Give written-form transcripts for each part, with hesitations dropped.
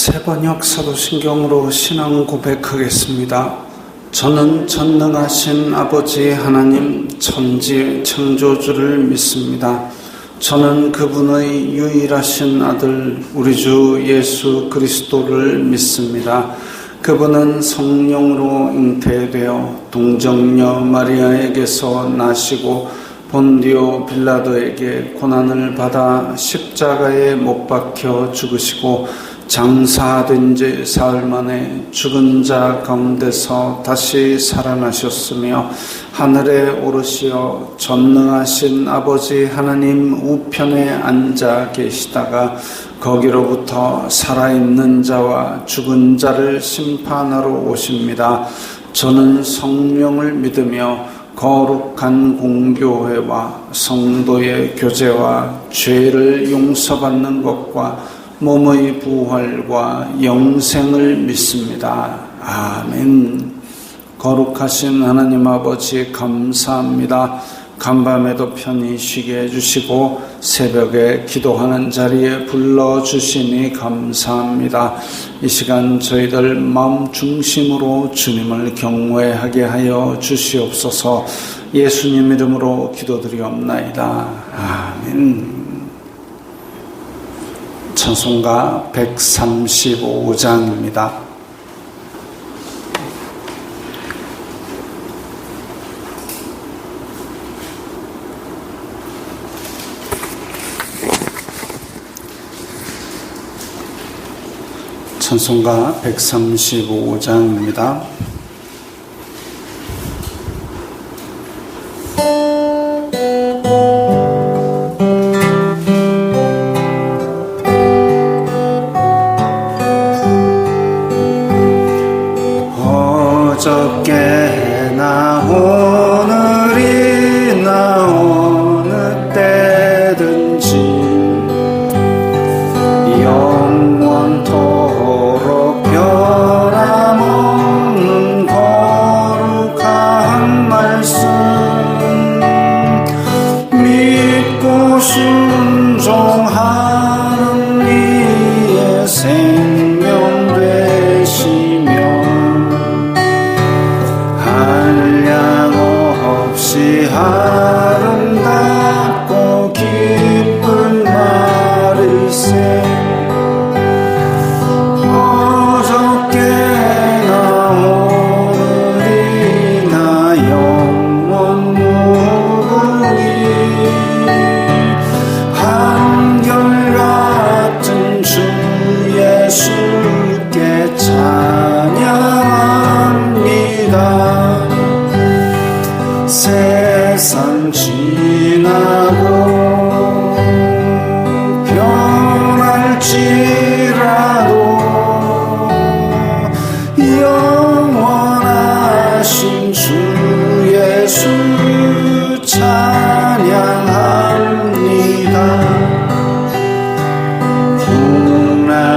세번역 사도신경으로 신앙 고백하겠습니다. 저는 전능하신 아버지 하나님 천지 창조주를 믿습니다. 저는 그분의 유일하신 아들 우리 주 예수 그리스도를 믿습니다. 그분은 성령으로 잉태되어 동정녀 마리아에게서 나시고 본디오 빌라도에게 고난을 받아 십자가에 못 박혀 죽으시고 장사된 지 사흘 만에 죽은 자 가운데서 다시 살아나셨으며 하늘에 오르시어 전능하신 아버지 하나님 우편에 앉아 계시다가 거기로부터 살아있는 자와 죽은 자를 심판하러 오십니다. 저는 성령을 믿으며 거룩한 공교회와 성도의 교제와 죄를 용서받는 것과 몸의 부활과 영생을 믿습니다. 아멘. 거룩하신 하나님 아버지 감사합니다. 간밤에도 편히 쉬게 해주시고 새벽에 기도하는 자리에 불러주시니 감사합니다. 이 시간 저희들 마음 중심으로 주님을 경외하게 하여 주시옵소서. 예수님 이름으로 기도드리옵나이다. 아멘. 찬송가 135장입니다. 찬송가 135장입니다. 어저께나 오늘이나 어느 때든지 영원토록 변함없는 거룩한 말씀 믿고 순종하는 이의 생명 되시며 한량없이 아름답고 기쁜 말일세. 어저께나 오늘이나 영원 무궁히 한결같은 주 예수께 찬양합니다. 세상 지나고 변할지라도 영원하신 주 예수 찬양합니다.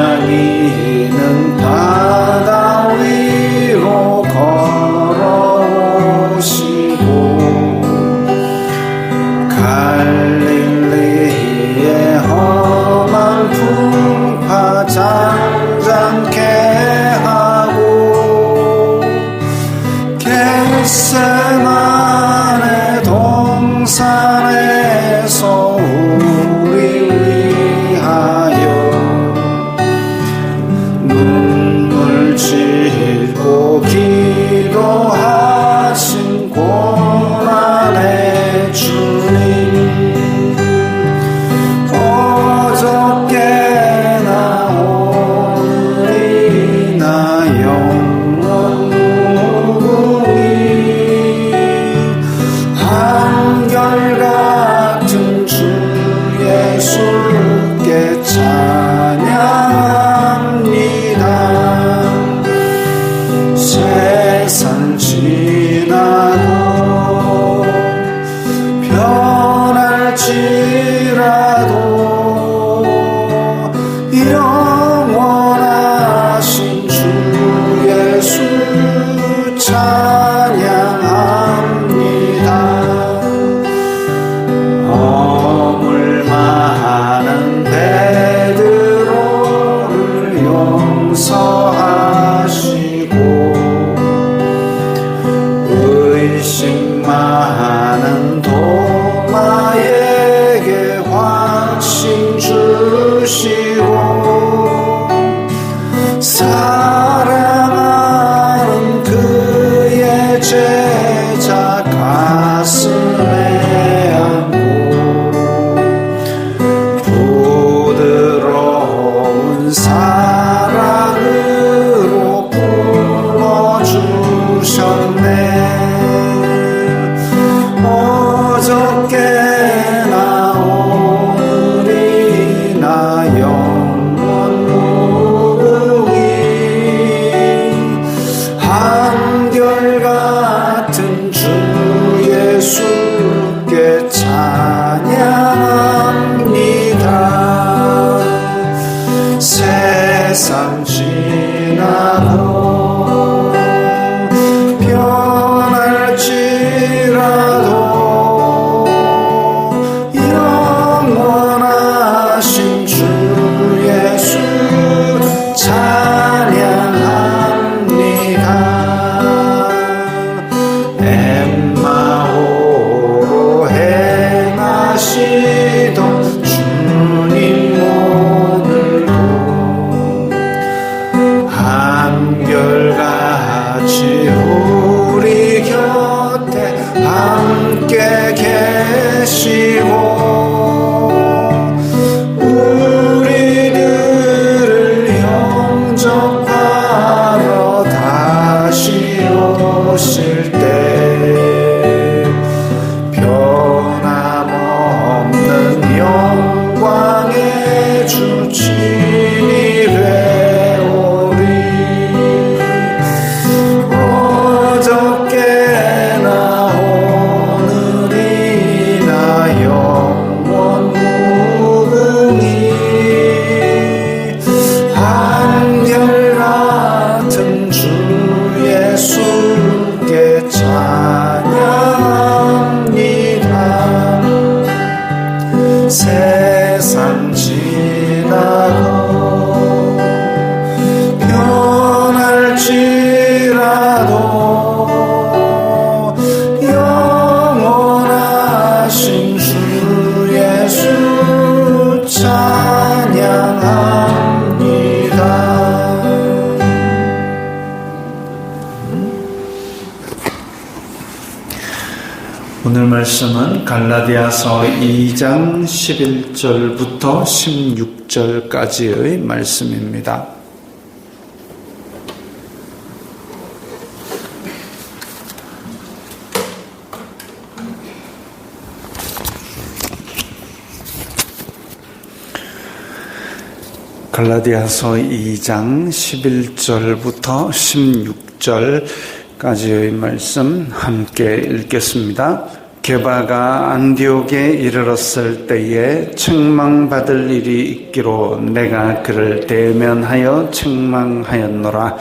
풍랑이는 바다 위로 걸어오시고 갈릴리의 험한 풍파 잠잠케 하고 겟세마네 동산에서 우리 위하여 눈물 짓고 기도하신 고난의 주님. 어저께나 오늘이나 영원 무궁히 한결같은 주 예수께 찬양합니다. 세상 지나고 변할지라도 영원하신 주 예수 찬양합니다. 어물 많은 베드로를 용 세상 지나고 변할지라도 영원하신 주 예수 찬양합니다. 엠마오로 행하시던 주님 오늘도 한결같이 우리 곁에 함께 계시고 우리들을 영접하러 다시 오실 때 변함없는 영광의 주 친히 되오리. 어저께나 오늘이나 영원 무궁히 한결같은 주 예수께 찬양합니다. 세상 지나고 변할지라도 영원하신 주 예수 찬양합니다. 오늘 말씀은 갈라디아서 2장 11절부터 16절까지의 말씀입니다. 갈라디아서 2장 11절부터 16절까지의 말씀 함께 읽겠습니다. 게바가 안디옥에 이르렀을 때에 책망받을 일이 있기로 내가 그를 대면하여 책망하였노라.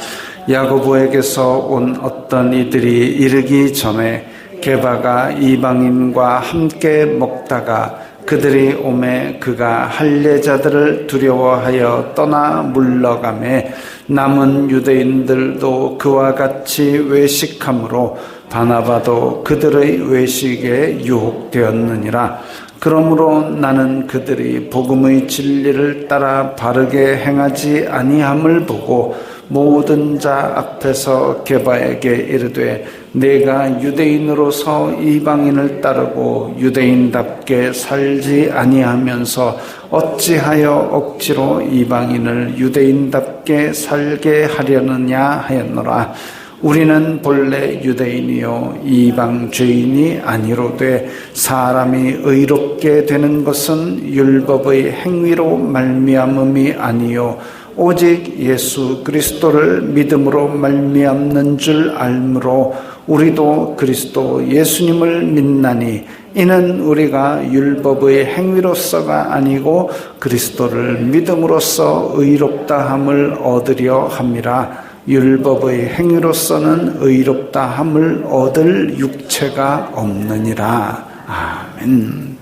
야고보에게서 온 어떤 이들이 이르기 전에 게바가 이방인과 함께 먹다가 그들이 오매 그가 할례자들을 두려워하여 떠나 물러가매 남은 유대인들도 그와 같이 외식함으로 바나바도 그들의 외식에 유혹되었느니라. 그러므로 나는 그들이 복음의 진리를 따라 바르게 행하지 아니함을 보고 모든 자 앞에서 게바에게 이르되 내가 유대인으로서 이방인을 따르고 유대인답게 살지 아니하면서 어찌하여 억지로 이방인을 유대인답게 살게 하려느냐 하였노라. 우리는 본래 유대인이요 이방 죄인이 아니로되 사람이 의롭게 되는 것은 율법의 행위로 말미암음이 아니요 오직 예수 그리스도를 믿음으로 말미암는 줄 알므로 우리도 그리스도 예수님을 믿나니 이는 우리가 율법의 행위로서가 아니고 그리스도를 믿음으로써 의롭다함을 얻으려 함이라. 율법의 행위로서는 의롭다함을 얻을 육체가 없느니라. 아멘.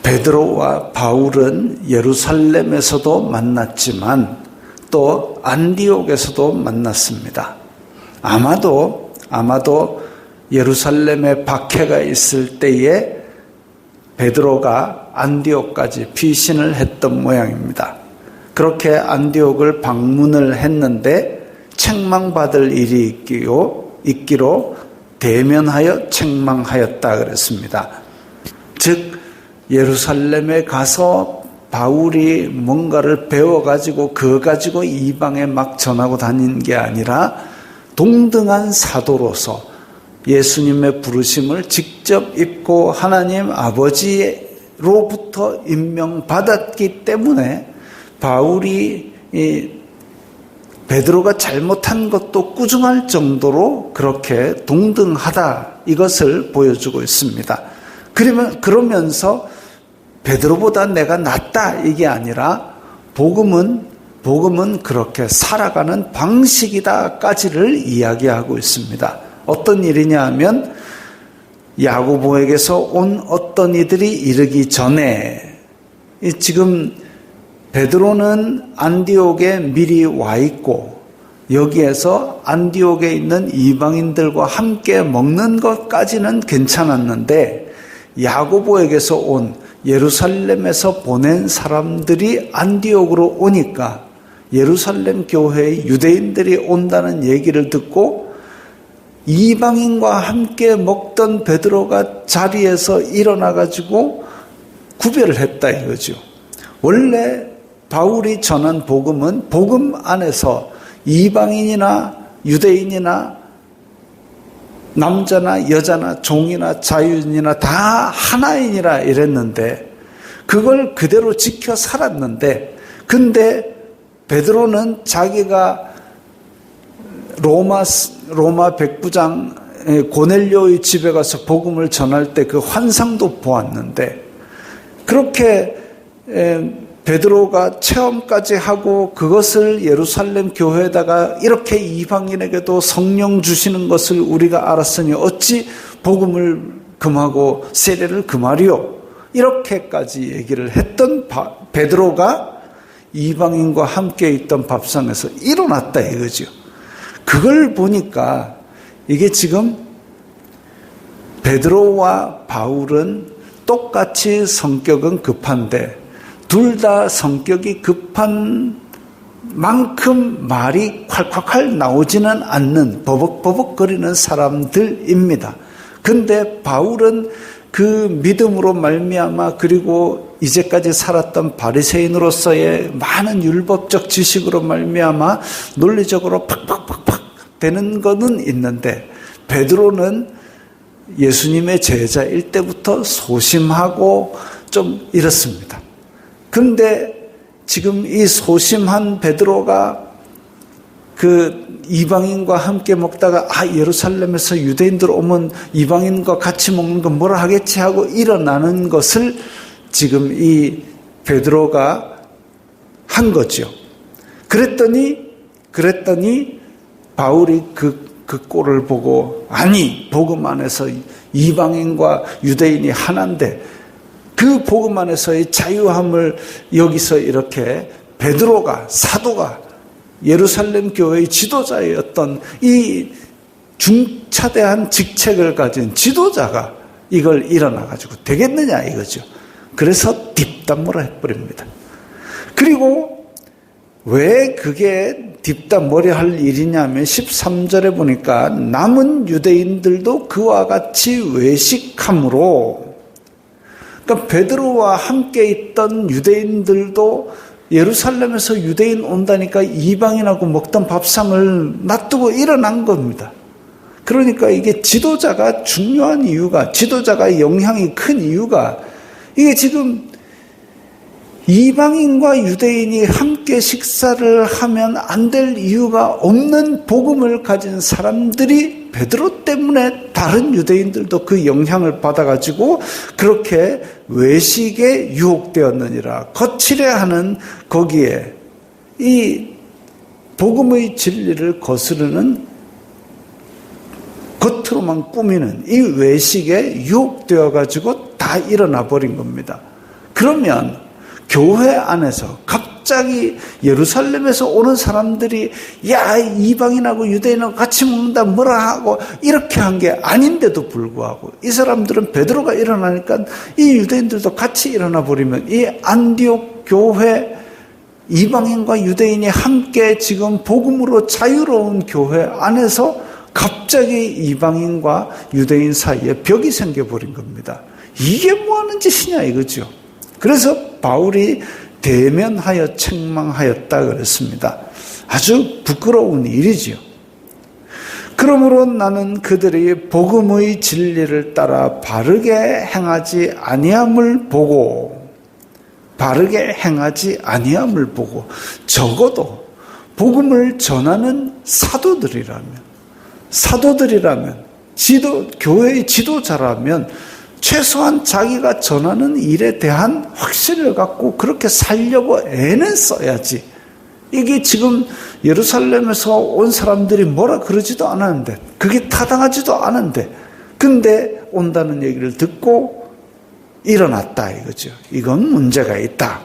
베드로와 바울은 예루살렘에서도 만났지만 또 안디옥에서도 만났습니다. 아마도 예루살렘에 박해가 있을 때에 베드로가 안디옥까지 피신을 했던 모양입니다. 그렇게 안디옥을 방문을 했는데 책망받을 일이 있기로 대면하여 책망하였다 그랬습니다. 즉 예루살렘에 가서 바울이 뭔가를 배워가지고 그거 가지고 이방에 막 전하고 다닌 게 아니라 동등한 사도로서 예수님의 부르심을 직접 입고 하나님 아버지로부터 임명받았기 때문에 바울이 베드로가 잘못한 것도 꾸중할 정도로 그렇게 동등하다, 이것을 보여주고 있습니다. 그러면서 베드로보다 내가 낫다 이게 아니라 복음은 그렇게 살아가는 방식이다까지를 이야기하고 있습니다. 어떤 일이냐 하면 야고보에게서 온 어떤 이들이 이르기 전에 지금 베드로는 안디옥에 미리 와 있고 여기에서 안디옥에 있는 이방인들과 함께 먹는 것까지는 괜찮았는데 야고보에게서 온 예루살렘에서 보낸 사람들이 안디옥으로 오니까 예루살렘 교회에 유대인들이 온다는 얘기를 듣고 이방인과 함께 먹던 베드로가 자리에서 일어나가지고 구별을 했다 이거죠. 원래 바울이 전한 복음은 복음 안에서 이방인이나 유대인이나 남자나 여자나 종이나 자유인이나 다 하나인이라 이랬는데 그걸 그대로 지켜 살았는데 근데 베드로는 자기가 로마 백부장 고넬료의 집에 가서 복음을 전할 때 그 환상도 보았는데 그렇게 베드로가 체험까지 하고 그것을 예루살렘 교회에다가 이렇게 이방인에게도 성령 주시는 것을 우리가 알았으니 어찌 복음을 금하고 세례를 금하리요 이렇게까지 얘기를 했던 베드로가 이방인과 함께 있던 밥상에서 일어났다 이거죠. 그걸 보니까 이게 지금 베드로와 바울은 똑같이 성격은 급한데 둘 다 성격이 급한 만큼 말이 콸콸콸 나오지는 않는 버벅버벅거리는 사람들입니다. 근데 바울은 그 믿음으로 말미암아 그리고 이제까지 살았던 바리새인으로서의 많은 율법적 지식으로 말미암아 논리적으로 팍팍팍팍 되는 것은 있는데 베드로는 예수님의 제자일 때부터 소심하고 좀 이렇습니다. 근데 지금 이 소심한 베드로가 그 이방인과 함께 먹다가 예루살렘에서 유대인들 오면 이방인과 같이 먹는 건 뭐라 하겠지 하고 일어나는 것을 지금 이 베드로가 한 거죠. 그랬더니 바울이 그 꼴을 보고 아니 복음 안에서 이방인과 유대인이 하나인데 그 복음 안에서의 자유함을 여기서 이렇게 베드로가 사도가 예루살렘 교회의 지도자였던 이 중차대한 직책을 가진 지도자가 이걸 일어나가지고 되겠느냐 이거죠. 그래서 뒷담화를 해버립니다. 그리고 왜 그게 뒷담화를 할 일이냐면 13절에 보니까 남은 유대인들도 그와 같이 외식함으로 그러니까 베드로와 함께 있던 유대인들도 예루살렘에서 유대인 온다니까 이방인하고 먹던 밥상을 놔두고 일어난 겁니다. 그러니까 이게 지도자가 중요한 이유가 지도자가 영향이 큰 이유가 이게 지금 이방인과 유대인이 함께 식사를 하면 안 될 이유가 없는 복음을 가진 사람들이 베드로 때문에 다른 유대인들도 그 영향을 받아가지고 그렇게 외식에 유혹되었느니라. 거칠어하는 거기에 이 복음의 진리를 거스르는 겉으로만 꾸미는 이 외식에 유혹되어가지고 다 일어나 버린 겁니다. 그러면 교회 안에서 갑자기 예루살렘에서 오는 사람들이 야 이방인하고 유대인하고 같이 먹는다 뭐라 하고 이렇게 한 게 아닌데도 불구하고 이 사람들은 베드로가 일어나니까 이 유대인들도 같이 일어나 버리면 이 안디옥 교회 이방인과 유대인이 함께 지금 복음으로 자유로운 교회 안에서 갑자기 이방인과 유대인 사이에 벽이 생겨버린 겁니다. 이게 뭐하는 짓이냐 이거죠. 그래서 바울이 대면하여 책망하였다 그랬습니다. 아주 부끄러운 일이지요. 그러므로 나는 그들이 복음의 진리를 따라 바르게 행하지 아니함을 보고 적어도 복음을 전하는 사도들이라면 교회의 지도자라면 최소한 자기가 전하는 일에 대한 확신을 갖고 그렇게 살려고 애는 써야지. 이게 지금 예루살렘에서 온 사람들이 뭐라 그러지도 않았는데, 그게 타당하지도 않은데, 근데 온다는 얘기를 듣고 일어났다 이거죠. 이건 문제가 있다.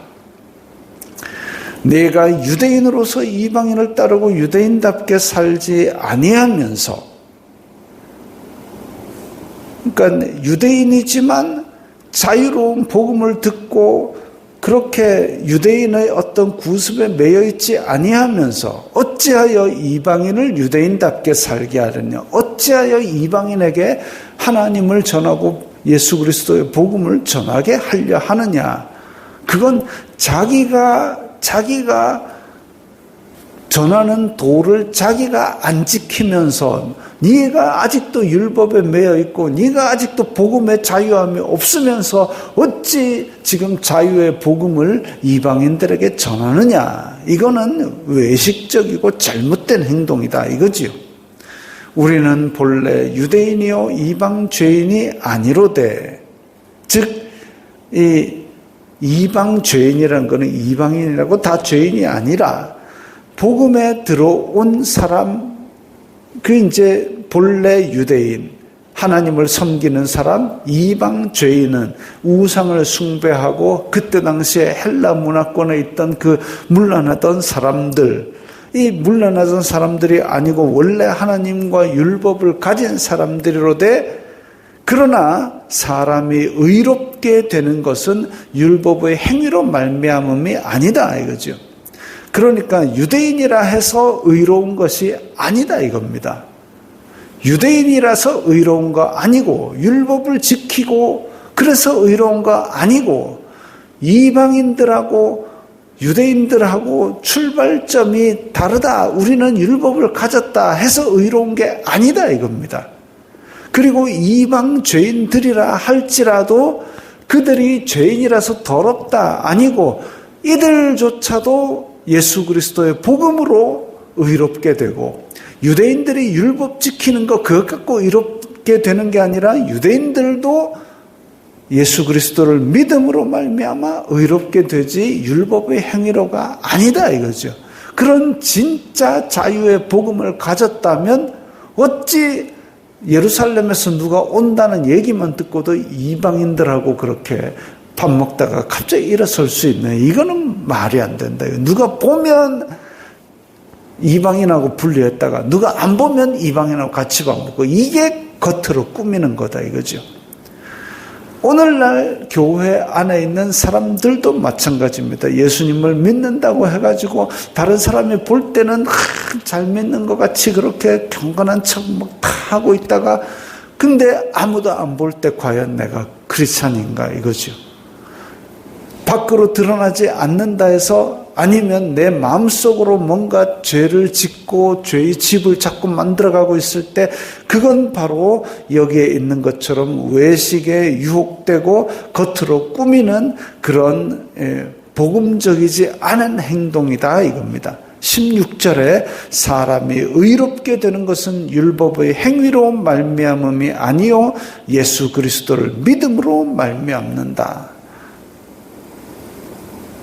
내가 유대인으로서 이방인을 따르고 유대인답게 살지 아니하면서, 그러니까 유대인이지만 자유로운 복음을 듣고 그렇게 유대인의 어떤 구습에 매여 있지 아니하면서 어찌하여 이방인을 유대인답게 살게 하느냐? 어찌하여 이방인에게 하나님을 전하고 예수 그리스도의 복음을 전하게 하려 하느냐? 그건 자기가 전하는 도를 자기가 안 지키면서, 네가 아직도 율법에 매여 있고 네가 아직도 복음의 자유함이 없으면서 어찌 지금 자유의 복음을 이방인들에게 전하느냐. 이거는 외식적이고 잘못된 행동이다 이거지요. 우리는 본래 유대인이요 이방 죄인이 아니로되, 즉 이 이방 죄인이라는 것은 이방인이라고 다 죄인이 아니라 복음에 들어온 사람, 그 이제 본래 유대인, 하나님을 섬기는 사람, 이방 죄인은 우상을 숭배하고 그때 당시에 헬라 문화권에 있던 그 문란하던 사람들, 이 문란하던 사람들이 아니고 원래 하나님과 율법을 가진 사람들이로되, 그러나 사람이 의롭게 되는 것은 율법의 행위로 말미암음이 아니다 이거죠. 그러니까 유대인이라 해서 의로운 것이 아니다 이겁니다. 유대인이라서 의로운 거 아니고, 율법을 지키고 그래서 의로운 거 아니고, 이방인들하고 유대인들하고 출발점이 다르다, 우리는 율법을 가졌다 해서 의로운 게 아니다 이겁니다. 그리고 이방 죄인들이라 할지라도 그들이 죄인이라서 더럽다 아니고, 이들조차도 예수 그리스도의 복음으로 의롭게 되고, 유대인들이 율법 지키는 거 그것 갖고 의롭게 되는 게 아니라 유대인들도 예수 그리스도를 믿음으로 말미암아 의롭게 되지 율법의 행위로가 아니다 이거죠. 그런 진짜 자유의 복음을 가졌다면 어찌 예루살렘에서 누가 온다는 얘기만 듣고도 이방인들하고 그렇게 밥 먹다가 갑자기 일어설 수 있네. 이거는 말이 안 된다. 누가 보면 이방인하고 분리했다가 누가 안 보면 이방인하고 같이 밥 먹고, 이게 겉으로 꾸미는 거다 이거죠. 오늘날 교회 안에 있는 사람들도 마찬가지입니다. 예수님을 믿는다고 해가지고 다른 사람이 볼 때는 잘 믿는 것 같이 그렇게 경건한 척 막 다 하고 있다가, 근데 아무도 안 볼 때 과연 내가 크리스찬인가 이거죠. 밖으로 드러나지 않는다 해서, 아니면 내 마음속으로 뭔가 죄를 짓고 죄의 집을 자꾸 만들어가고 있을 때, 그건 바로 여기에 있는 것처럼 외식에 유혹되고 겉으로 꾸미는 그런 복음적이지 않은 행동이다 이겁니다. 16절에 사람이 의롭게 되는 것은 율법의 행위로 말미암음이 아니요 예수 그리스도를 믿음으로 말미암는다.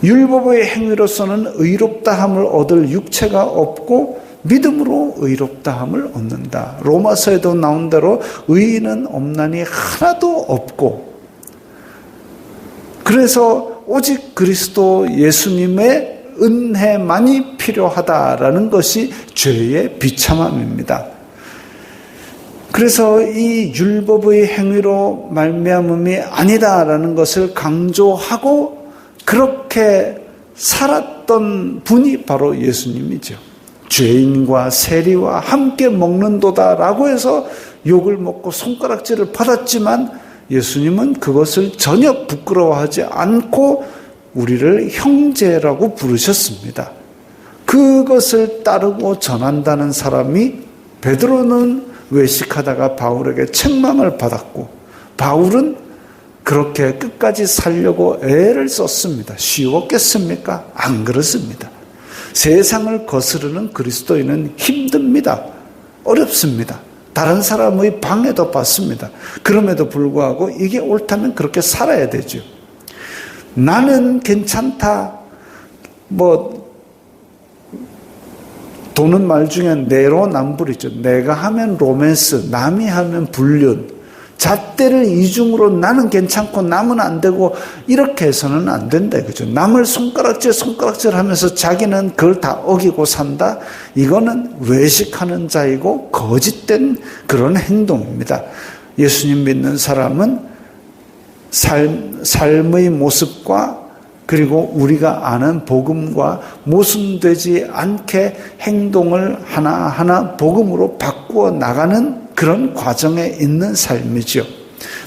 율법의 행위로서는 의롭다함을 얻을 육체가 없고 믿음으로 의롭다함을 얻는다. 로마서에도 나온 대로 의인은 없나니 하나도 없고, 그래서 오직 그리스도 예수님의 은혜만이 필요하다라는 것이 죄의 비참함입니다. 그래서 이 율법의 행위로 말미암음이 아니다라는 것을 강조하고 그렇게 살았던 분이 바로 예수님이죠. 죄인과 세리와 함께 먹는도다라고 해서 욕을 먹고 손가락질을 받았지만 예수님은 그것을 전혀 부끄러워하지 않고 우리를 형제라고 부르셨습니다. 그것을 따르고 전한다는 사람이, 베드로는 외식하다가 바울에게 책망을 받았고, 바울은 그렇게 끝까지 살려고 애를 썼습니다. 쉬웠겠습니까? 안 그렇습니다. 세상을 거스르는 그리스도인은 힘듭니다. 어렵습니다. 다른 사람의 방해도 받습니다. 그럼에도 불구하고 이게 옳다면 그렇게 살아야 되죠. 나는 괜찮다. 도는 말 중에 내로남불이죠. 내가 하면 로맨스, 남이 하면 불륜. 잣대를 이중으로 나는 괜찮고 남은 안 되고 이렇게 해서는 안 된다. 그죠? 남을 손가락질 하면서 자기는 그걸 다 어기고 산다. 이거는 외식하는 자이고 거짓된 그런 행동입니다. 예수님 믿는 사람은 삶의 모습과 그리고 우리가 아는 복음과 모순되지 않게 행동을 하나하나 복음으로 바꾸어 나가는 그런 과정에 있는 삶이죠.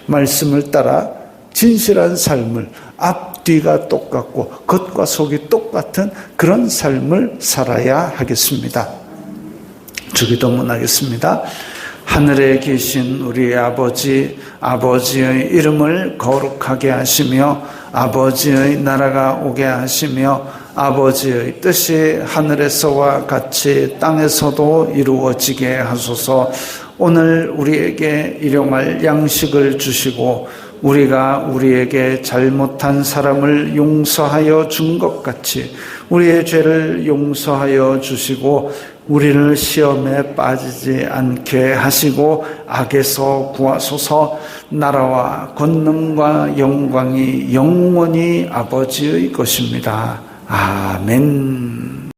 말씀을 따라 진실한 삶을 앞뒤가 똑같고 겉과 속이 똑같은 그런 삶을 살아야 하겠습니다. 주기도문하겠습니다. 하늘에 계신 우리 아버지, 아버지의 이름을 거룩하게 하시며 아버지의 나라가 오게 하시며 아버지의 뜻이 하늘에서와 같이 땅에서도 이루어지게 하소서. 오늘 우리에게 일용할 양식을 주시고 우리가 우리에게 잘못한 사람을 용서하여 준 것 같이 우리의 죄를 용서하여 주시고 우리를 시험에 빠지지 않게 하시고 악에서 구하소서. 나라와 권능과 영광이 영원히 아버지의 것입니다. 아멘.